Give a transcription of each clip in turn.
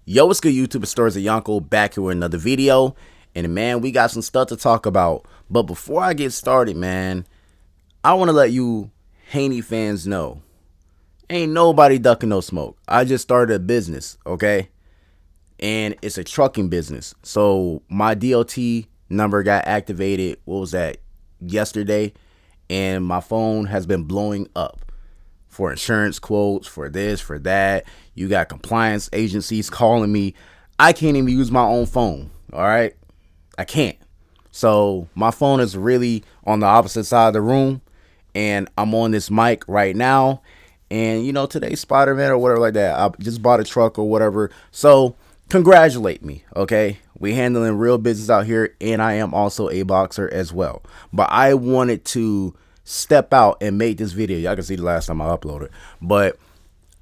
Yo, what's good, YouTube? It's Stories of Yonko back here with another video. And man, we got some stuff to talk about. But before I get started, man, I want to let you Haney fans know, ain't nobody ducking no smoke. I just started a business, okay? And it's a trucking business. So my DOT number got activated, what was that, yesterday? And my phone has been blowing up for insurance quotes, for this, for that. You got compliance agencies calling me. I can't even use my own phone, all right? I can't. So my phone is really on the opposite side of the room, and I'm on this mic right now. And, you know, today's Spider-Man or whatever like that. I just bought a truck or whatever. So congratulate me, okay? We handling real business out here, and I am also a boxer as well. But I wanted to step out and make this video. Y'all can see the last time I uploaded, but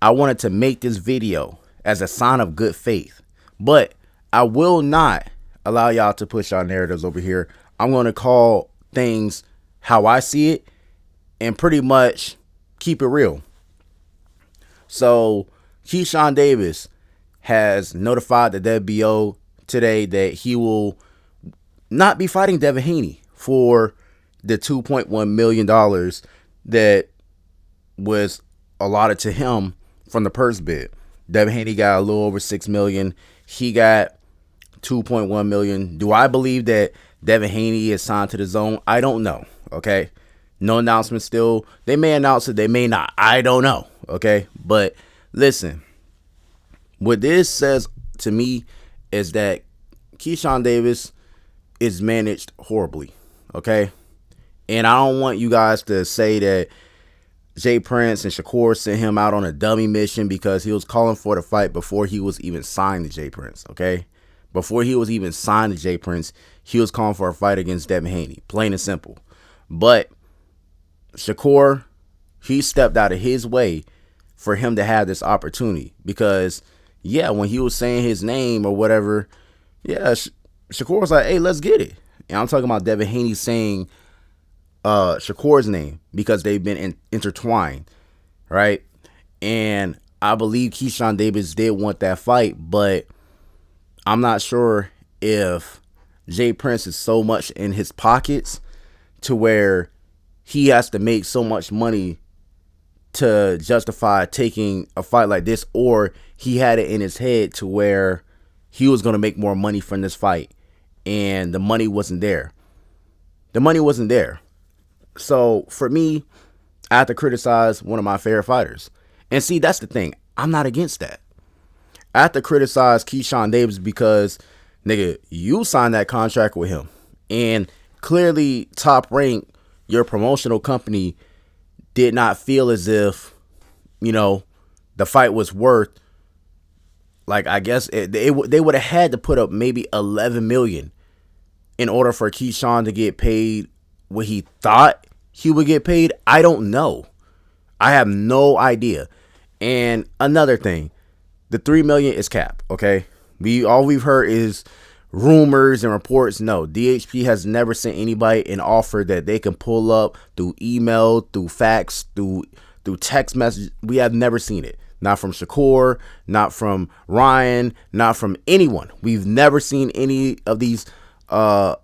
I wanted to make this video as a sign of good faith. But I will not allow y'all to push our narratives over here. I'm going to call things how I see it and pretty much keep it real. So Keyshawn Davis has notified the WBO today that he will not be fighting Devin Haney for the $2.1 million that was allotted to him from the purse bid. Devin Haney got a little over $6 million. He got $2.1 million. Do I believe that Devin Haney is signed to the zone? I don't know. Okay. No announcement still. They may announce it. They may not. I don't know. Okay. But listen, what this says to me is that Keyshawn Davis is managed horribly. Okay. And I don't want you guys to say that Jay Prince and Shakur sent him out on a dummy mission because he was calling for the fight before he was even signed to Jay Prince, okay? Before he was even signed to Jay Prince, he was calling for a fight against Devin Haney, plain and simple. But Shakur, he stepped out of his way for him to have this opportunity because, yeah, when he was saying his name or whatever, yeah, Shakur was like, hey, let's get it. And I'm talking about Devin Haney saying Shakur's name because they've been intertwined, right? And I believe Keyshawn Davis did want that fight, but I'm not sure if Jay Prince is so much in his pockets to where he has to make so much money to justify taking a fight like this, or he had it in his head to where he was going to make more money from this fight and the money wasn't there. The money wasn't there. So for me, I have to criticize one of my favorite fighters. And see, that's the thing. I'm not against that. I have to criticize Keyshawn Davis because, nigga, you signed that contract with him. And clearly, Top Rank, your promotional company, did not feel as if, you know, the fight was worth, like, I guess they would have had to put up maybe $11 million in order for Keyshawn to get paid what he thought he would get paid. I don't know. I have no idea. And another thing, the $3 million is cap. Okay, all we've heard is rumors and reports. No, DHP has never sent anybody an offer that they can pull up through email, through fax, through text message. We have never seen it. Not from Shakur, not from Ryan, not from anyone. We've never seen any of these offers,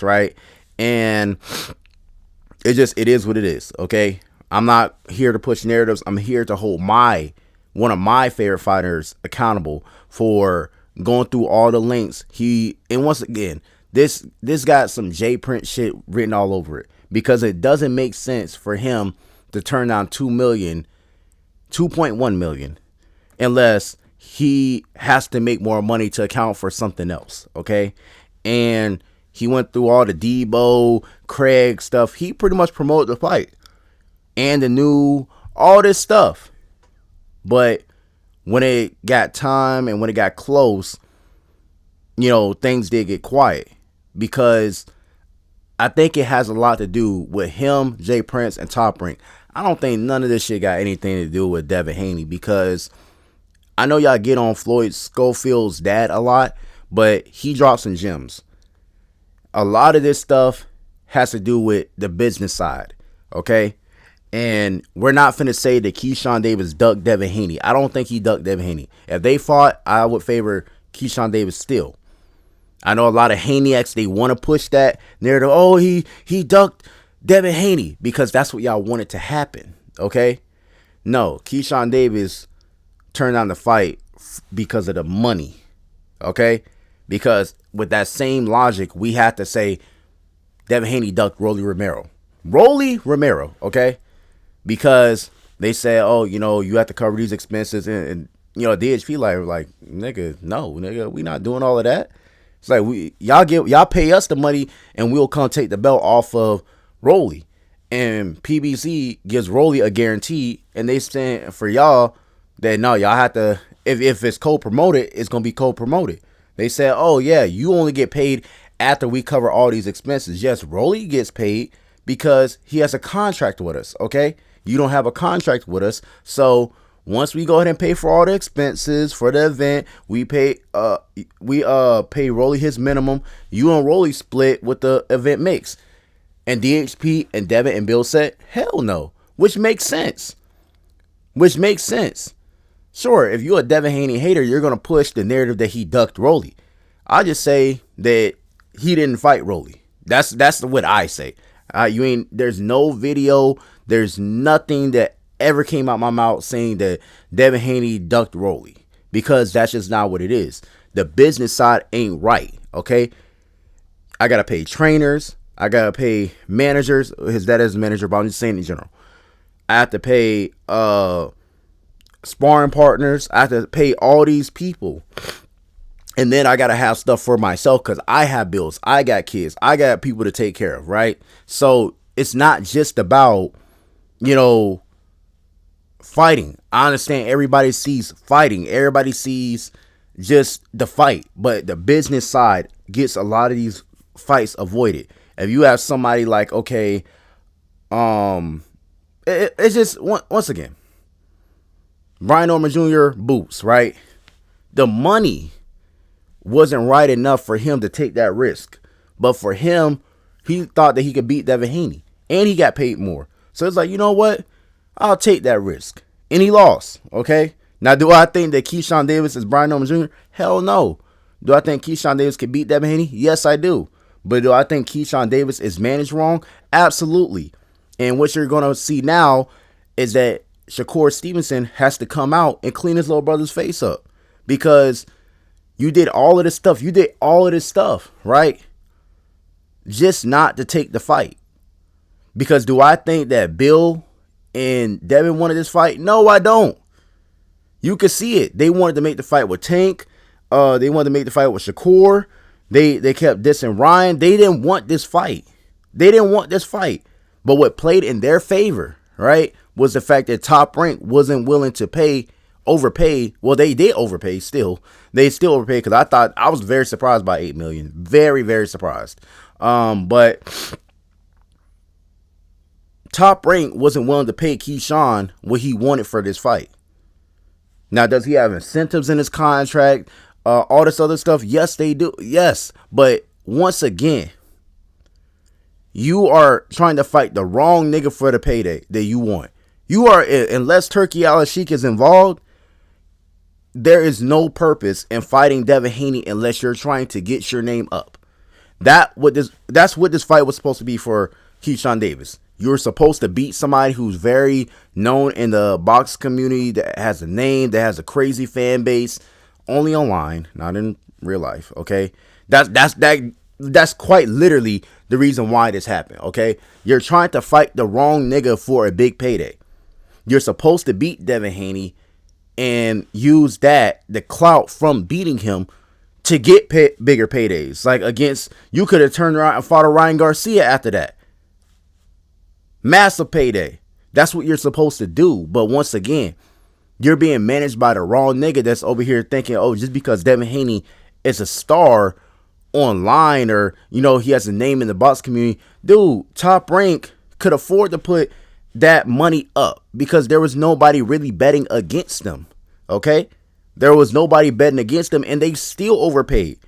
right? And it is what it is, okay? I'm not here to push narratives. I'm here to hold one of my favorite fighters accountable for going through all the links. And once again, this got some Jay Prince shit written all over it because it doesn't make sense for him to turn down $2.1 million unless he has to make more money to account for something else, okay? And he went through all the Debo, Craig stuff. He pretty much promoted the fight and all this stuff. But when it got time and when it got close, you know, things did get quiet because I think it has a lot to do with him, Jay Prince, and Top Rank. I don't think none of this shit got anything to do with Devin Haney because I know y'all get on Floyd Schofield's dad a lot, but he dropped some gems. A lot of this stuff has to do with the business side, okay? And we're not finna say that Keyshawn Davis ducked Devin Haney. I don't think he ducked Devin Haney. If they fought, I would favor Keyshawn Davis still. I know a lot of Haneyx, they want to push that narrative. Oh, he ducked Devin Haney because that's what y'all wanted to happen. Okay? No, Keyshawn Davis turned down the fight because of the money. Okay? Because with that same logic, we have to say Devin Haney ducked Rolly Romero. Rolly Romero, okay? Because they say, oh, you have to cover these expenses. And DHP like, nigga, no, nigga, we not doing all of that. It's like, y'all pay us the money and we'll come take the belt off of Rolly. And PBC gives Rolly a guarantee, and they stand for y'all that no, y'all have to, if it's co-promoted, it's going to be co-promoted. They said, oh, yeah, you only get paid after we cover all these expenses. Yes, Rolly gets paid because he has a contract with us, okay? You don't have a contract with us. So once we go ahead and pay for all the expenses for the event, we pay Rolly his minimum. You and Rolly split with the event mix. And DHP and Devin and Bill said, hell no, which makes sense. Sure, if you're a Devin Haney hater, you're going to push the narrative that he ducked Rolly. I just say that he didn't fight Rolly. That's what I say. There's no video, there's nothing that ever came out my mouth saying that Devin Haney ducked Rolly, because that's just not what it is. The business side ain't right, okay? I got to pay trainers. I got to pay managers. His dad is a manager, but I'm just saying in general. I have to pay sparring partners. I have to pay all these people. And then I got to have stuff for myself because I have bills. I got kids. I got people to take care of, right? So it's not just about, fighting. I understand everybody sees fighting. Everybody sees just the fight. But the business side gets a lot of these fights avoided. If you have somebody like, okay, it's just, once again, Brian Norman Jr. boots, right? The money wasn't right enough for him to take that risk. But for him, he thought that he could beat Devin Haney. And he got paid more. So it's like, you know what? I'll take that risk. And he lost, okay? Now, do I think that Keyshawn Davis is Brian Norman Jr.? Hell no. Do I think Keyshawn Davis can beat Devin Haney? Yes, I do. But do I think Keyshawn Davis is managed wrong? Absolutely. And what you're going to see now is that Shakur Stevenson has to come out and clean his little brother's face up. Because you did all of this stuff. Right? Just not to take the fight. Because do I think that Bill and Devin wanted this fight? No, I don't. You could see it. They wanted to make the fight with Tank. They wanted to make the fight with Shakur. They kept dissing Ryan. They didn't want this fight. But what played in their favor, right, was the fact that Top Rank wasn't willing to overpay. Well, they did overpay still. They still overpaid because I was very surprised by $8 million. Very, very surprised. But Top Rank wasn't willing to pay Keyshawn what he wanted for this fight. Now, does he have incentives in his contract? All this other stuff? Yes, they do. Yes. But once again, you are trying to fight the wrong nigga for the payday that you want. You are, unless Turkey Al-Sheikh is involved, there is no purpose in fighting Devin Haney unless you're trying to get your name up. That's what this fight was supposed to be for Keyshawn Davis. You're supposed to beat somebody who's very known in the box community, that has a name, that has a crazy fan base, only online, not in real life. Okay, that's quite literally the reason why this happened. Okay, you're trying to fight the wrong nigga for a big payday. You're supposed to beat Devin Haney and use the clout from beating him to get bigger paydays. Like you could have turned around and fought a Ryan Garcia after that. Massive payday. That's what you're supposed to do. But once again, you're being managed by the wrong nigga that's over here thinking, oh, just because Devin Haney is a star online or, he has a name in the box community. Dude, Top Rank could afford to put that money up because there was nobody really betting against them. Okay? There was nobody betting against them and they still overpaid.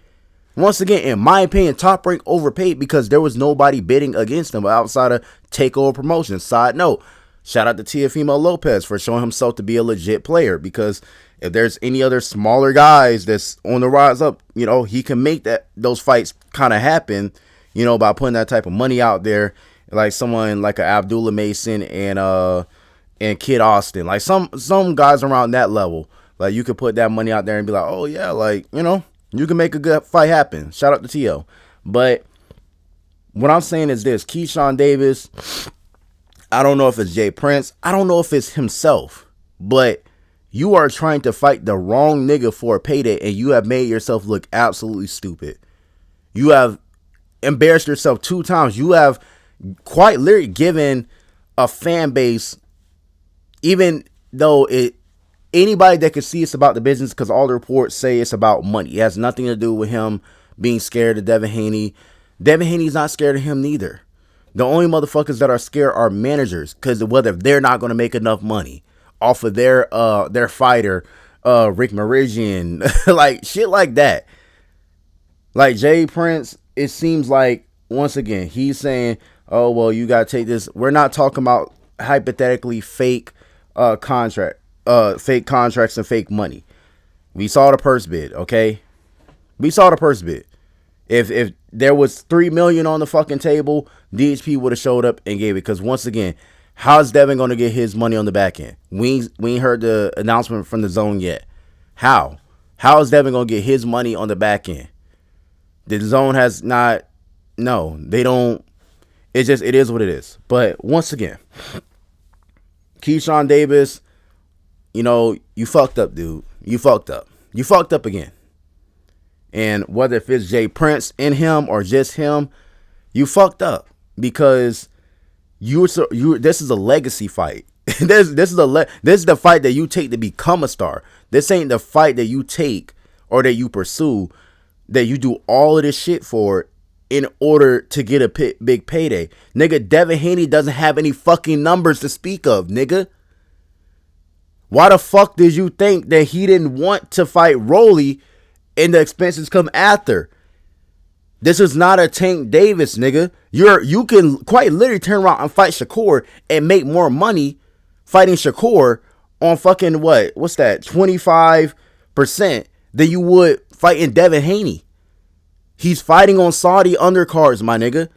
Once again, in my opinion, Top Rank overpaid because there was nobody bidding against them outside of Takeover Promotions. Side note, Shout out to Teofimo Lopez for showing himself to be a legit player, because if there's any other smaller guys that's on the rise up, he can make those fights kind of happen, by putting that type of money out there, like someone like a Abdullah Mason and Kid Austin, like some guys around that level. Like, you could put that money out there and be like, oh yeah, like, you can make a good fight happen. Shout out to T.O. But what I'm saying is this: Keyshawn Davis, I don't know if it's Jay Prince, I don't know if it's himself, but you are trying to fight the wrong nigga for a payday, and you have made yourself look absolutely stupid. You have embarrassed yourself 2 times. You have quite literally given a fan base, even though anybody that can see it's about the business, because all the reports say it's about money. It has nothing to do with him being scared of Devin Haney. Devin Haney's not scared of him neither. The only motherfuckers that are scared are managers, because whether they're not going to make enough money off of their fighter, Rick Meridian, like shit like that. Like Jay Prince, it seems like, once again, he's saying, oh, well, you got to take this. We're not talking about hypothetically fake fake contracts and fake money. We saw the purse bid, okay? We saw the purse bid. If there was $3 million on the fucking table, DHP would have showed up and gave it. Because once again, how's Devin going to get his money on the back end? We ain't heard the announcement from the zone yet. How is Devin going to get his money on the back end? The zone has not. No, they don't. It is what it is. But once again, Keyshawn Davis, you fucked up, dude. You fucked up. You fucked up again. And whether if it's Jay Prince in him or just him, you fucked up, because this is a legacy fight. this is the fight that you take to become a star. This ain't the fight that you take or that you pursue, that you do all of this shit for in order to get a big payday. Nigga, Devin Haney doesn't have any fucking numbers to speak of, nigga. Why the fuck did you think that he didn't want to fight Rolly and the expenses come after? This is not a Tank Davis, nigga. You can quite literally turn around and fight Shakur and make more money fighting Shakur on fucking what's that, 25% than you would fighting Devin Haney. He's fighting on Saudi undercards, my nigga.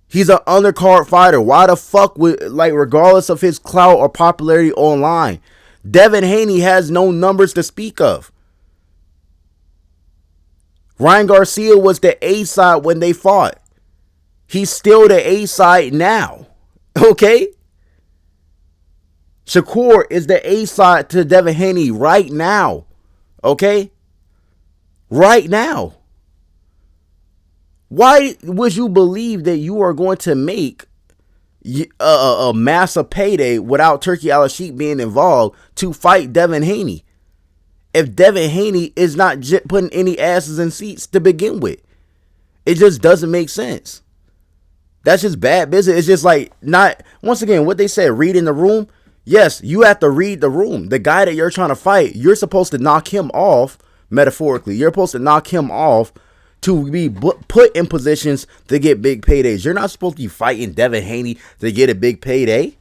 He's an undercard fighter. Why the fuck would, regardless of his clout or popularity online, Devin Haney has no numbers to speak of. Ryan Garcia was the A side when they fought. He's still the A side now. Okay? Shakur is the A side to Devin Haney right now. Okay? Right now. Why would you believe that you are going to make a massive payday without Turkey Al-Sheikh being involved to fight Devin Haney? If Devin Haney is not putting any asses in seats to begin with. It just doesn't make sense. That's just bad business. It's just once again, what they said, read in the room. Yes, you have to read the room. The guy that you're trying to fight, you're supposed to knock him off, metaphorically. You're supposed to knock him off to be put in positions to get big paydays. You're not supposed to be fighting Devin Haney to get a big payday.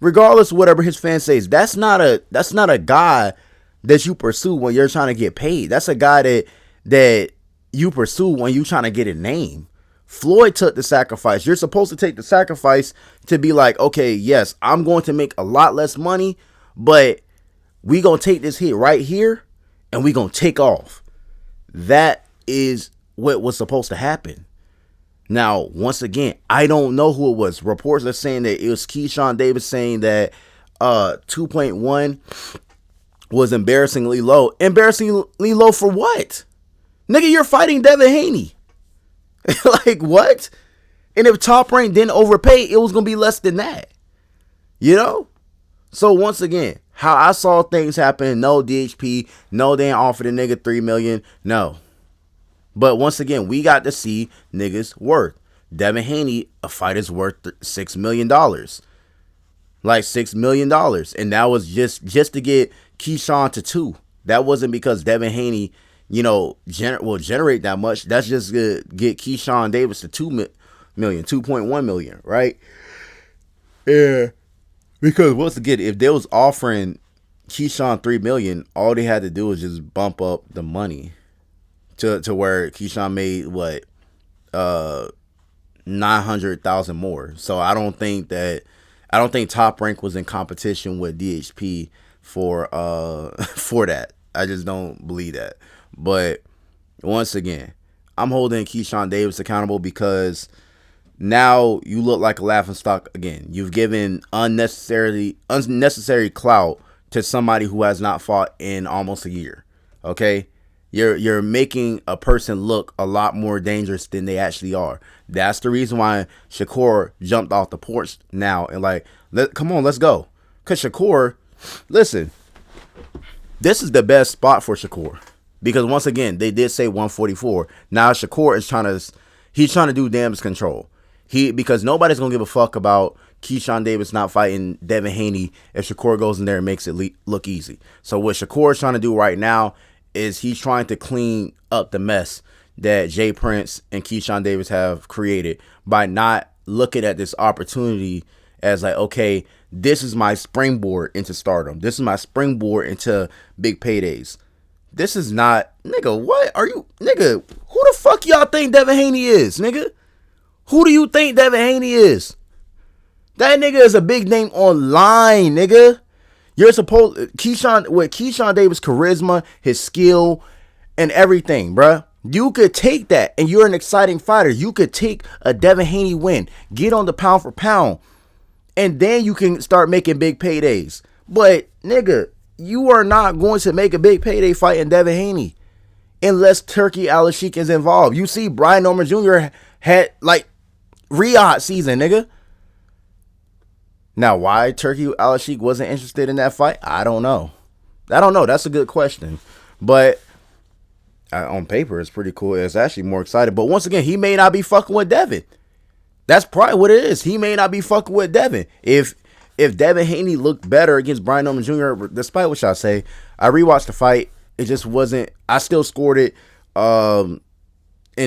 Regardless of whatever his fans say, that's not a guy that you pursue when you're trying to get paid. That's a guy that you pursue when you're trying to get a name. Floyd took the sacrifice. You're supposed to take the sacrifice to be like, okay, yes, I'm going to make a lot less money, but we going to take this hit right here and we going to take off. That is what was supposed to happen. Now, once again, I don't know who it was. Reports are saying that it was Keyshawn Davis saying that 2.1 was embarrassingly low. Embarrassingly low for what? Nigga, you're fighting Devin Haney. Like, what? And if Top Rank didn't overpay, it was going to be less than that. So, once again, how I saw things happen, no DHP, no, they ain't offered a nigga $3 million, no. But once again, we got to see niggas worth. Devin Haney, a fight is worth $6 million. Like $6 million. And that was just to get Keyshawn to 2. That wasn't because Devin Haney, will generate that much. That's just to get Keyshawn Davis to 2 million, 2.1 million, right? Yeah. Because once again, if they was offering Keyshawn $3 million, all they had to do was just bump up the money to where Keyshawn made what 900,000 more. So I don't think Top Rank was in competition with DHP for for that. I just don't believe that. But once again, I'm holding Keyshawn Davis accountable because now you look like a laughingstock again. You've given unnecessary clout to somebody who has not fought in almost a year. Okay? You're making a person look a lot more dangerous than they actually are. That's the reason why Shakur jumped off the porch now and like, come on, let's go. Because Shakur, listen, this is the best spot for Shakur. Because once again, they did say 144. Now Shakur is trying to do damage control. Because nobody's gonna give a fuck about Keyshawn Davis not fighting Devin Haney if Shakur goes in there and makes it look easy. So what Shakur is trying to do right now is he's trying to clean up the mess that Jay Prince and Keyshawn Davis have created by not looking at this opportunity as like, okay, this is my springboard into stardom. This is my springboard into big paydays. This is not, nigga, what are you, nigga, who the fuck y'all think Devin Haney is, nigga? Who do you think Devin Haney is? That nigga is a big name online, nigga. You're supposed, Keyshawn Davis' charisma, his skill, and everything, bruh. You could take that, and you're an exciting fighter. You could take a Devin Haney win, get on the pound for pound, and then you can start making big paydays. But, nigga, you are not going to make a big payday fighting Devin Haney unless Turkey Al-Sheikh is involved. You see, Brian Norman Jr. had, like, Riyadh season, nigga. Now, why Turkey Al-Sheikh wasn't interested in that fight, I don't know. That's a good question. But on paper, it's pretty cool. It's actually more exciting. But once again, he may not be fucking with Devin. That's probably what it is. He may not be fucking with Devin. If Devin Haney looked better against Brian Norman Jr., despite what y'all say, I rewatched the fight. It just wasn't. I still scored it in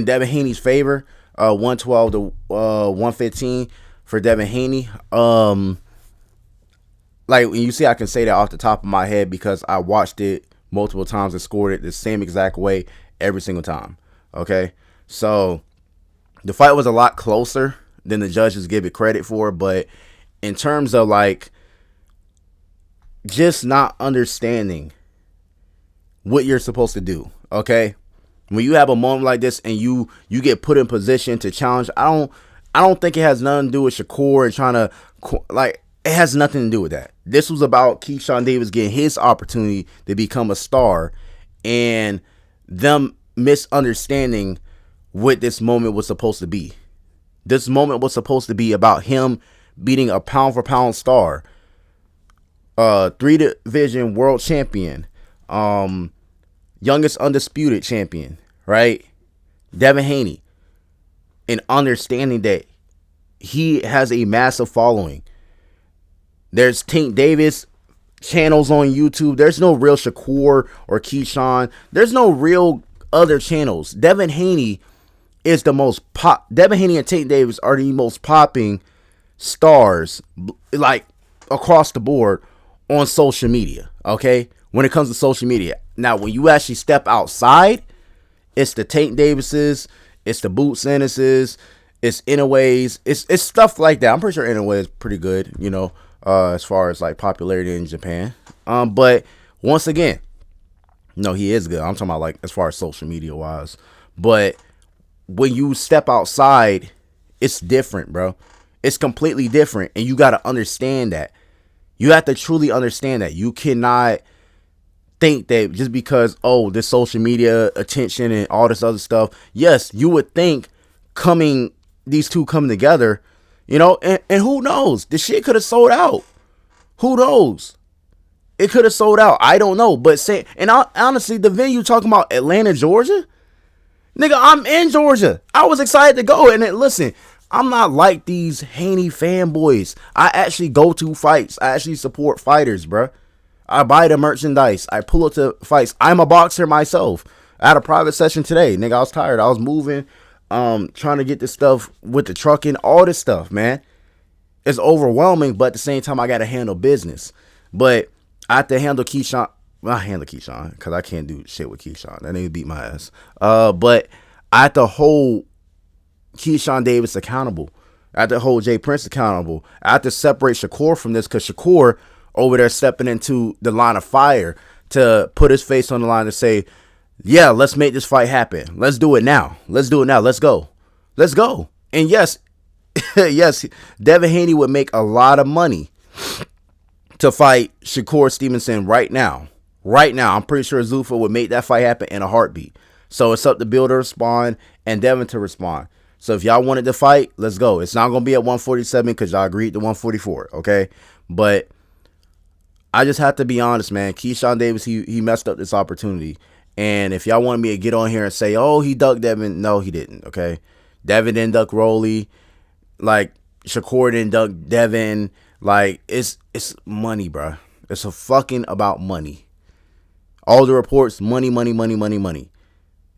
Devin Haney's favor, 112 to 115 for Devin Haney. Like when you see, I can say that off the top of my head because I watched it multiple times and scored it the same exact way every single time. Okay, so the fight was a lot closer than the judges give it credit for, but in terms of like just not understanding what you're supposed to do, okay? When you have a moment like this and you get put in position to challenge, I don't think it has nothing to do with Shakur and trying to, like, it has nothing to do with that. This was about Keyshawn Davis getting his opportunity to become a star and them misunderstanding what this moment was supposed to be. This moment was supposed to be about him beating a pound for pound star, 3-division world champion, youngest undisputed champion, right? Devin Haney, and understanding that he has a massive following. There's Tank Davis channels on YouTube. There's no real Shakur or Keyshawn. There's no real other channels. Devin Haney is the most pop. Devin Haney and Tank Davis are the most popping stars, like across the board on social media. Okay, when it comes to social media. Now, when you actually step outside, it's the Tank Davises, it's the Boots Ennises, it's Inoue's, it's stuff like that. I'm pretty sure Inoue is pretty good, you know, as far as like popularity in Japan. But once again, no, he is good. I'm talking about like as far as social media wise. But when you step outside, it's different, bro. It's completely different, and you got to understand that. You have to truly understand that. You cannot think that just because, oh, this social media attention and all this other stuff, yes, you would think these two coming together, you know, and who knows? The shit could have sold out. Who knows? It could have sold out. I don't know. But honestly, the venue talking about Atlanta, Georgia, nigga, I'm in Georgia. I was excited to go. And then, listen, I'm not like these Haney fanboys. I actually go to fights. I actually support fighters, bro. I buy the merchandise. I pull up to fights. I'm a boxer myself. I had a private session today. Nigga, I was tired. I was moving, trying to get this stuff with the trucking, all this stuff, man. It's overwhelming, but at the same time, I got to handle business. But I have to handle Keyshawn. Well, I handle Keyshawn because I can't do shit with Keyshawn. That nigga beat my ass. But I have to hold Keyshawn Davis accountable. I have to hold Jay Prince accountable. I have to separate Shakur from this because Shakur over there stepping into the line of fire to put his face on the line to say, yeah, let's make this fight happen. Let's do it now. Let's do it now. Let's go. Let's go. And yes, yes, Devin Haney would make a lot of money to fight Shakur Stevenson right now. Right now, I'm pretty sure Zuffa would make that fight happen in a heartbeat. So it's up to Bill to respond and Devin to respond. So if y'all wanted to fight, let's go. It's not going to be at 147 because y'all agreed to 144, okay? But I just have to be honest, man. Keyshawn Davis, he messed up this opportunity. And if y'all wanted me to get on here and say, oh, he ducked Devin, no, he didn't, okay? Devin didn't duck Rolly. Like, Shakur didn't duck Devin. Like, it's money, bro. It's a fucking about money. All the reports, money, money, money, money, money.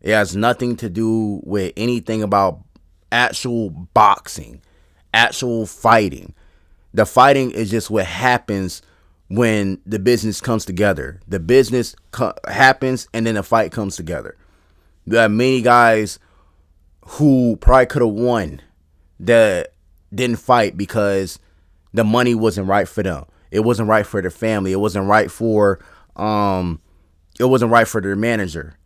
It has nothing to do with anything about actual boxing, actual fighting. The fighting is just what happens when the business comes together. The business happens and then the fight comes together. There are many guys who probably could have won that didn't fight because the money wasn't right for them. It wasn't right for their family. It wasn't right for their manager.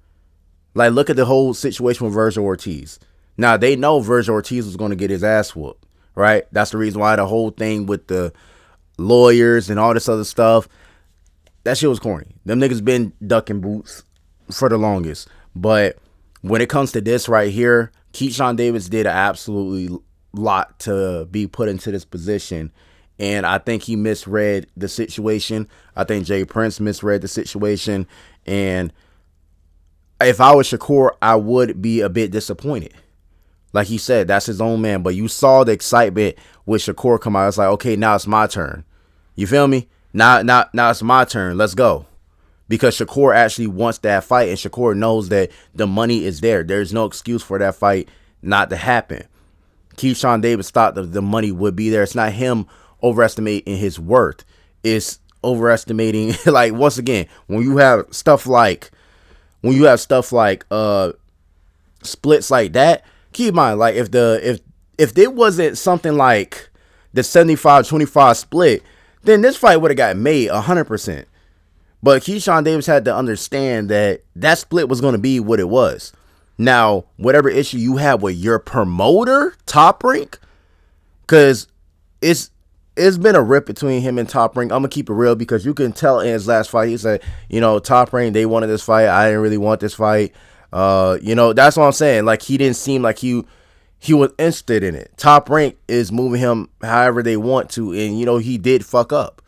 Like, look at the whole situation with Virgil Ortiz. Now, they know Virgil Ortiz was going to get his ass whooped, right? That's the reason why the whole thing with the lawyers and all this other stuff, that shit was corny. Them niggas been ducking boots for the longest. But when it comes to this right here, Keyshawn Davis did an absolutely lot to be put into this position. And I think he misread the situation. I think Jay Prince misread the situation. And if I was Shakur, I would be a bit disappointed. Like he said, that's his own man. But you saw the excitement with Shakur come out. It's like, okay, now it's my turn. You feel me? Now it's my turn. Let's go. Because Shakur actually wants that fight. And Shakur knows that the money is there. There's no excuse for that fight not to happen. Keyshawn Davis thought that the money would be there. It's not him overestimating his worth. It's overestimating, like, once again, when you have stuff like splits like that, keep in mind, like, if there wasn't something like the 75-25 split, then this fight would have got made 100%. But Keyshawn Davis had to understand that that split was going to be what it was. Now, whatever issue you have with your promoter, Top Rank, because it's been a rip between him and Top Rank. I'm going to keep it real because you can tell in his last fight, he said, Top Rank, they wanted this fight. I didn't really want this fight. That's what I'm saying. Like, he didn't seem like he was interested in it. Top Rank is moving him however they want to. And, he did fuck up.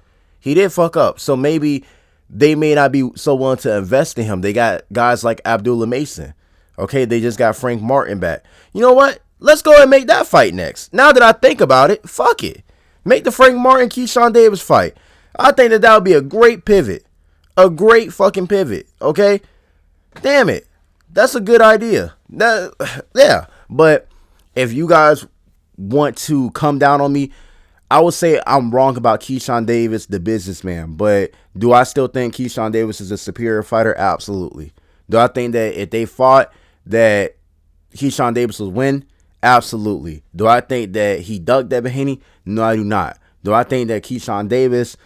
So maybe they may not be so willing to invest in him. They got guys like Abdullah Mason. Okay, they just got Frank Martin back. You know what? Let's go ahead and make that fight next. Now that I think about it, fuck it. Make the Frank Martin Keyshawn Davis fight. I think that would be a great pivot. A great fucking pivot. Okay? Damn it. That's a good idea. Yeah. But if you guys want to come down on me, I would say I'm wrong about Keyshawn Davis, the businessman. But do I still think Keyshawn Davis is a superior fighter? Absolutely. Do I think that if they fought, that Keyshawn Davis would win? Absolutely. Do I think that he ducked Devin Haney? No, I do not. Do I think that Keyshawn Davis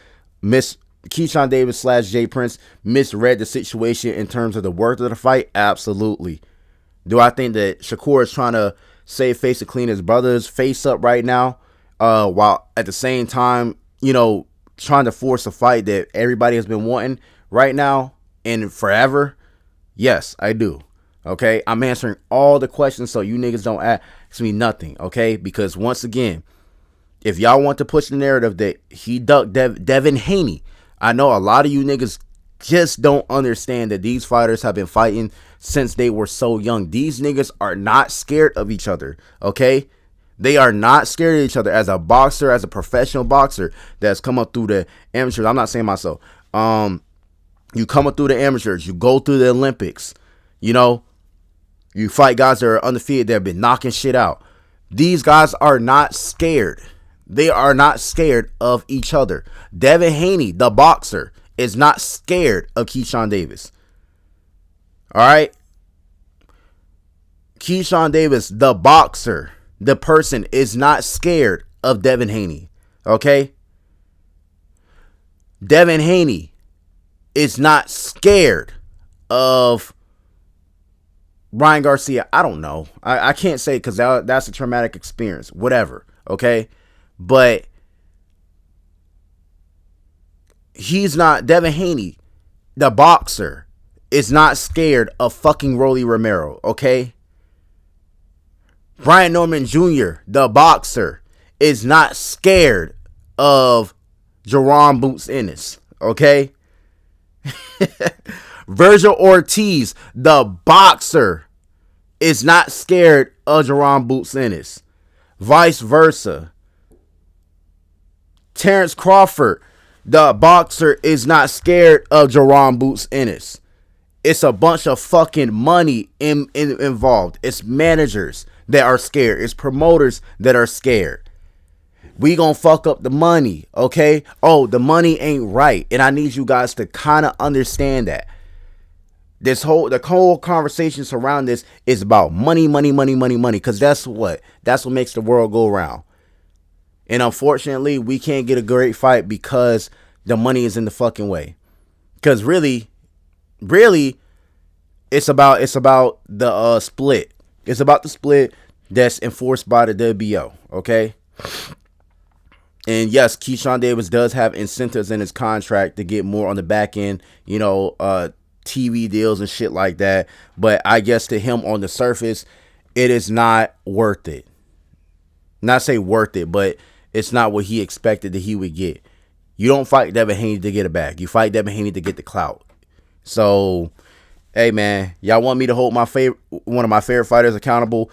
/ Jay Prince misread the situation in terms of the worth of the fight? Absolutely. Do I think that Shakur is trying to save face to clean his brother's face up right now, while at the same time, trying to force a fight that everybody has been wanting right now and forever? Yes, I do. Okay, I'm answering all the questions so you niggas don't ask me nothing. Okay, because once again, if y'all want to push the narrative that he ducked Devin Haney, I know a lot of you niggas just don't understand that these fighters have been fighting since they were so young. These niggas are not scared of each other. Okay, they are not scared of each other. As a boxer, as a professional boxer that's come up through the amateurs, I'm not saying myself. You come up through the amateurs, you go through the Olympics, you fight guys that are undefeated that have been knocking shit out. These guys are not scared. They are not scared of each other. Devin Haney, the boxer, is not scared of Keyshawn Davis. All right? Keyshawn Davis, the boxer, the person, is not scared of Devin Haney. Okay? Devin Haney is not scared of Ryan Garcia. I don't know. I can't say because that's a traumatic experience. Whatever. Okay? But he's not, Devin Haney, the boxer, is not scared of fucking Rolly Romero. Okay? Brian Norman Jr., the boxer, is not scared of Jerome Boots Ennis. Okay? Virgil Ortiz, the boxer, is not scared of Jerome Boots Ennis. Vice versa. Terrence Crawford, the boxer, is not scared of Jerome Boots Ennis. It's a bunch of fucking money involved. It's managers that are scared. It's promoters that are scared. We gonna fuck up the money, okay? Oh, the money ain't right. And I need you guys to kind of understand that. The whole conversation surrounding this is about money, because that's what makes the world go around. And unfortunately, we can't get a great fight because the money is in the fucking way. Because really, it's about the split. It's about the split that's enforced by the WBO, okay? And yes, Keyshawn Davis does have incentives in his contract to get more on the back end, TV deals and shit like that. But I guess to him on the surface, it is not worth it. Not say worth it, but it's not what he expected that he would get. You don't fight Devin Haney to get it back. You fight Devin Haney to get the clout. So, hey man, y'all want me to hold one of my favorite fighters accountable?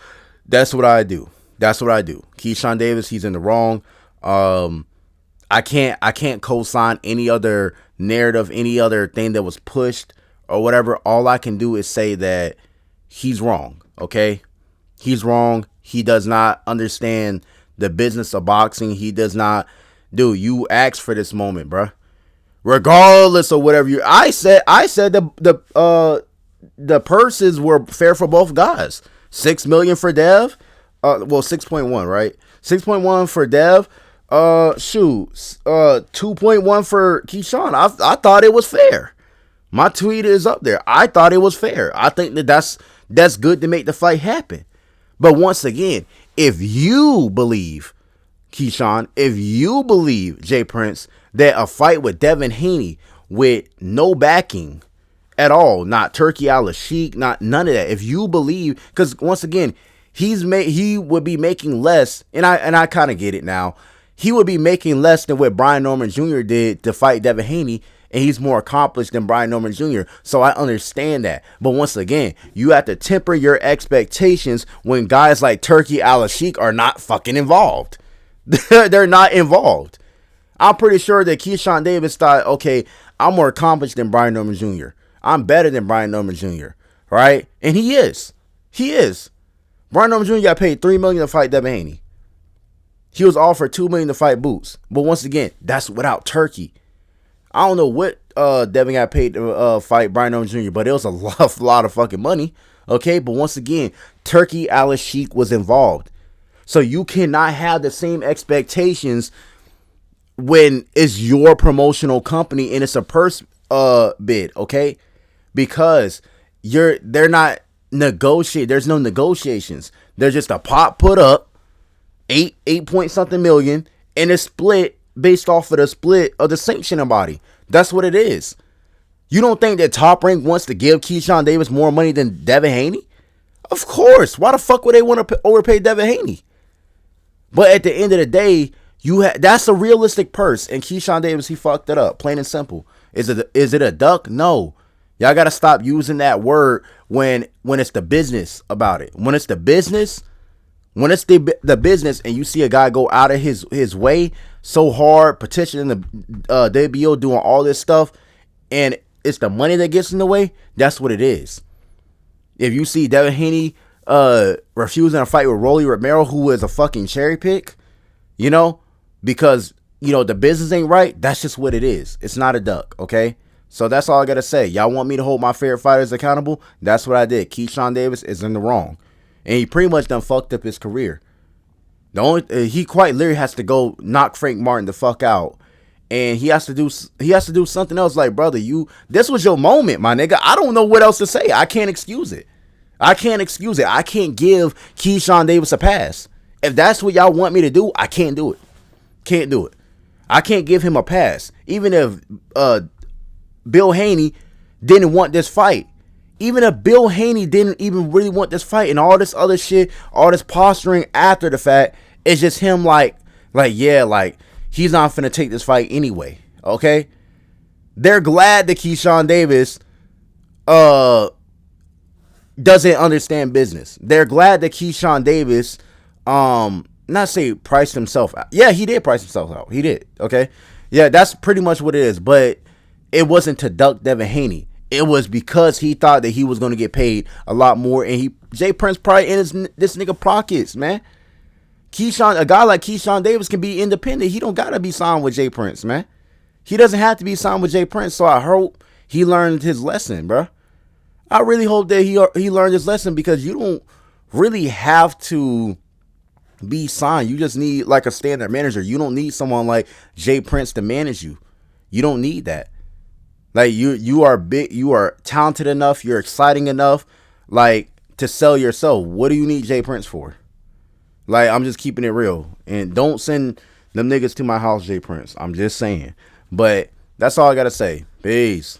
That's what I do. Keyshawn Davis, he's in the wrong. I can't co-sign any other narrative, any other thing that was pushed or whatever. All I can do is say that he's wrong. Okay, he's wrong. He does not understand the business of boxing. He does not. Dude, you asked for this moment, bruh. Regardless of whatever I said the purses were fair for both guys. $6 million for Dev. 6.1, right? 6.1 for Dev. 2.1 for Keyshawn. I thought it was fair. My tweet is up there. I thought it was fair. I think that's good to make the fight happen. But once again, if you believe, Keyshawn, if you believe, Jay Prince, that a fight with Devin Haney with no backing at all, not Turkey Al-Sheikh, not none of that. If you believe, because once again, he would be making less, and I kind of get it now. He would be making less than what Brian Norman Jr. did to fight Devin Haney, and he's more accomplished than Brian Norman Jr. So I understand that. But once again, you have to temper your expectations when guys like Turkey Al-Sheikh are not fucking involved. They're not involved. I'm pretty sure that Keyshawn Davis thought, okay, I'm more accomplished than Brian Norman Jr. I'm better than Brian Norman Jr. Right? And he is. He is. Brian Norman Jr. got paid $3 million to fight Devin Haney. He was offered $2 million to fight Boots. But once again, that's without Turkey. I don't know what Devin got paid to fight Brian Norman Jr., but it was a lot of fucking money. Okay? But once again, Turkey Al-Sheikh was involved. So you cannot have the same expectations when it's your promotional company and it's a purse bid, okay? Because they're not negotiating. There's no negotiations. There's just a pot put up, 8 point something million, and it's split based off of the split of the sanctioning body. That's what it is. You don't think that Top Rank wants to give Keyshawn Davis more money than Devin Haney? Of course. Why the fuck would they want to overpay Devin Haney? But at the end of the day, that's a realistic purse, and Keyshawn Davis, he fucked it up, plain and simple. Is it a duck? No. Y'all gotta stop using that word when it's the business about it. When it's the business, the business, and you see a guy go out of his way so hard, petitioning the WBO, doing all this stuff, and it's the money that gets in the way. That's what it is. If you see Devin Haney refusing a fight with Rolly Romero, who is a fucking cherry pick, because, the business ain't right. That's just what it is. It's not a duck, okay? So that's all I got to say. Y'all want me to hold my favorite fighters accountable? That's what I did. Keyshawn Davis is in the wrong. And he pretty much done fucked up his career. He quite literally has to go knock Frank Martin the fuck out. And he has to do something else. Like, brother, this was your moment, my nigga. I don't know what else to say. I can't excuse it. I can't give Keyshawn Davis a pass. If that's what y'all want me to do, I can't do it. Can't do it. I can't give him a pass. Even if Bill Haney didn't want this fight. Even if Bill Haney didn't even really want this fight and all this other shit, all this posturing after the fact, it's just him like he's not finna take this fight anyway. Okay? They're glad that Keyshawn Davis doesn't understand business. They're glad that Keyshawn Davis not say priced himself out. Yeah, he did price himself out. He did. Okay? Yeah, that's pretty much what it is. But it wasn't to duck Devin Haney. It was because he thought that he was going to get paid a lot more, and Jay Prince probably in this nigga pockets, man. A guy like Keyshawn Davis can be independent. He don't gotta be signed with Jay Prince, man. He doesn't have to be signed with Jay Prince. So I hope he learned his lesson, bro. I really hope that he learned his lesson, because you don't really have to be signed. You just need like a standard manager. You don't need someone like Jay Prince to manage you. You don't need that. Like you are big, you are talented enough, you're exciting enough, like, to sell yourself. What do you need Jay Prince for? Like, I'm just keeping it real. And don't send them niggas to my house, Jay Prince. I'm just saying. But that's all I gotta say. Peace.